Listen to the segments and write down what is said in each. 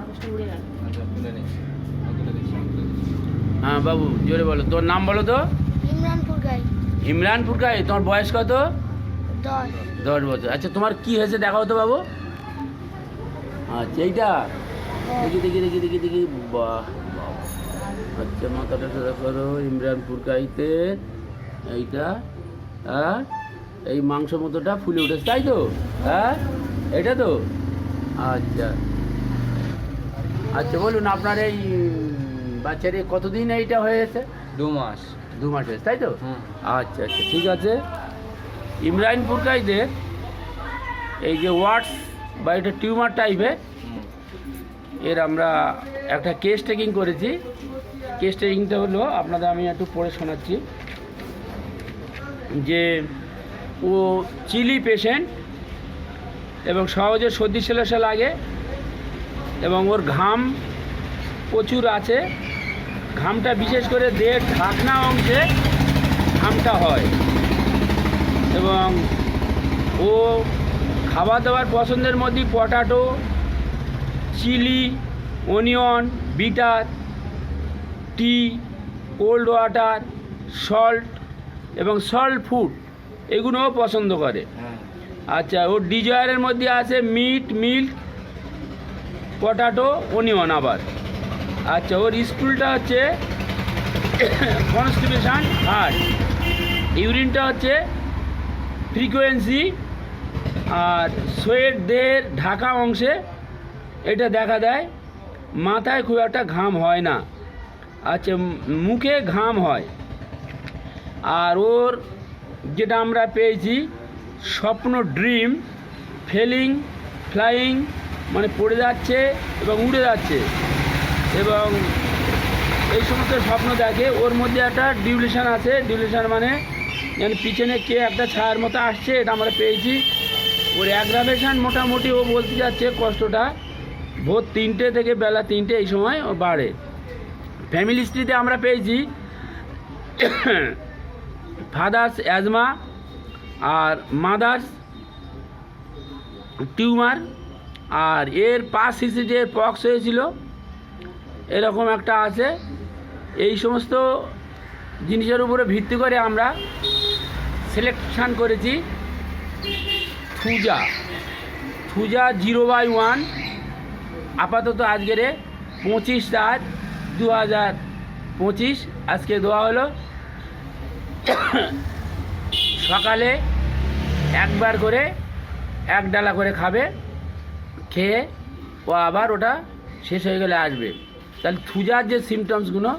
কাগজটা উড়ে গেল। হ্যাঁ বাবু জোরে বলো, তোর নাম বলো তো। ইমরানপুর গাই ইমরানপুর গায়ে, তোমার বয়স কত? 10 10 বছর। আচ্ছা তোমার কি হয়েছে দেখাও তো বাবু। আচ্ছা এইটা দেখি দেখি দেখি দেখি দেখি, বাহ বাহ। আচ্ছা মাথাটা সোজা করো। ইমরানপুর গাইতে এইটা, হ্যাঁ এই মাংস মতোটা ফুলে উঠেছে তাই তো? হ্যাঁ এটা তো। আচ্ছা আচ্ছা বলুন আপনার এই বাচ্চার এই কতদিন এইটা হয়েছে? 2 মাস। 2 মাস হয়েছে তাই তো? হুম। আচ্ছা আচ্ছা ঠিক আছে। ইমরানপুর গাইদের এই যে ওয়াটস বা এটা টিউমার টাইপের, এর আমরা একটা কেস টেকিং করেছি। কেস টেকিংটা হলো আপনাদের আমি একটু পড়ে শোনাচ্ছি যে ও চিলি পেশেন্ট এবং সহজে সর্দি সেলাসা লাগে এবং ওর ঘাম প্রচুর আছে। ঘামটা বিশেষ করে দেহের ঢাকনা অংশে ঘামটা হয় এবং ও খাবার দাবার পছন্দের মধ্যে potato, chilli, onion, bitter, tea, cold water, salt এবং সল্ট ফুড এগুলোও পছন্দ করে। আচ্ছা ওর ডিজায়ারের মধ্যে আছে মিট, মিল্ক, পটাটো, অনিয়ন আবার। আচ্ছা ওর স্কুলটা হচ্ছে কনস্টিপেশন হার্ট, ইউরিনটা হচ্ছে ফ্রিকোয়েন্সি আর সোয়েট দেহের ঢাকা অংশে এটা দেখা দেয়। মাথায় খুব একটা ঘাম হয় না। আচ্ছা মুখে ঘাম হয়। আর ওর যেটা আমরা পেয়েছি স্বপ্ন, ড্রিম, ফেলিং, ফ্লাইং মানে পড়ে যাচ্ছে এবং উড়ে যাচ্ছে এবং এই সমস্ত স্বপ্ন দেখে। ওর মধ্যে একটা ডিউলেশন আছে। ডিউলেশন মানে পিছনে কে একটা ছায়ার মতো আসছে, এটা আমরা পেয়েছি। ওর অ্যাগ্রাভেশন মোটামুটি ও বলতে যাচ্ছে কষ্টটা ভোর 3টে থেকে বেলা 3টে এই সময় ও বাড়ে। ফ্যামিলি হিস্ট্রিতে আমরা পেয়েছি ফাদার্স অ্যাজমা আর মাদার্স টিউমার, আর এর পাস হিস্ট্রিতে পক্স হয়েছিল এরকম একটা আছে। এই সমস্ত জিনিসের উপরে ভিত্তি করে আমরা সিলেকশান করেছি থুজা 0/1। আপাতত আজকের 25/4/2025 আজকে দেওয়া হলো। সকালে একবার করে 1 ডালা করে খাবে, খেয়ে ও আবার ওটা শেষ হয়ে গেলে আসবে। তাহলে থুজার যে সিমটমসগুলো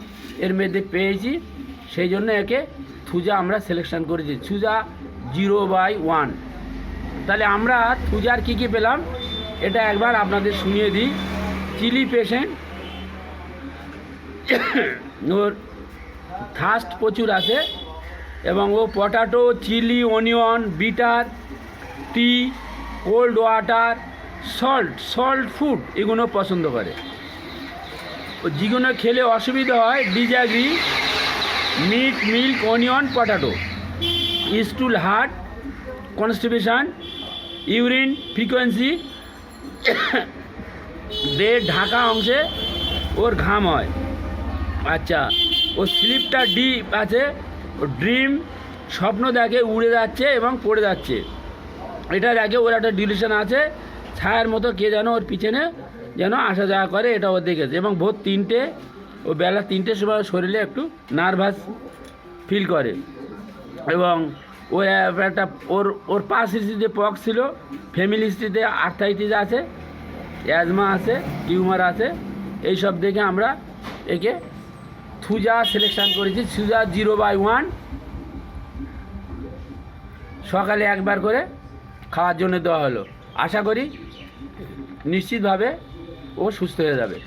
এর মধ্যে পেয়েছি সেই জন্য একে থুজা আমরা সিলেকশন করেছি, থুজা 0/1। তাহলে আমরা থুজার কী কী পেলাম এটা একবার আপনাদের শুনিয়ে দিই। চিলি পেশেন্ট, ওর থার্স্ট প্রচুর আছে এবং ও potato, chilli, onion, bitter, tea, cold water, salt food এগুলো পছন্দ করে। ও যেগুলো খেলে অসুবিধা হয় disagree, meat, milk, onion, potato. Stool hard, constipation, urine frequency, দেহের ঢাকা অংশে ওর ঘাম হয়। আচ্ছা ও স্লিপটা ডিপ আছে। ও ড্রিম স্বপ্ন দেখে উড়ে যাচ্ছে এবং পড়ে যাচ্ছে, এটা দেখে। ওর একটা ডিউরেশন আছে, ছায়ার মতো কে যেন ওর পিছনে যেন আসা যাওয়া করে, এটা ও দেখেছে। এবং ভোর 3টে ও বেলা 3টের সময় শরীরে একটু নার্ভাস ফিল করে এবং ও একটা ওর পাস হিস্ট্রিতে পক্স ছিল, ফ্যামিলি হিস্ট্রিতে আর্থাইটিস আছে, অ্যাজমা আছে, টিউমার আছে। এই সব দেখে আমরা একে থুজা সিলেকশান করেছি, থুজা 0/1। সকালে একবার করে খাওয়ার জন্য দেওয়া হলো। আশা করি নিশ্চিতভাবে ও সুস্থ হয়ে যাবে।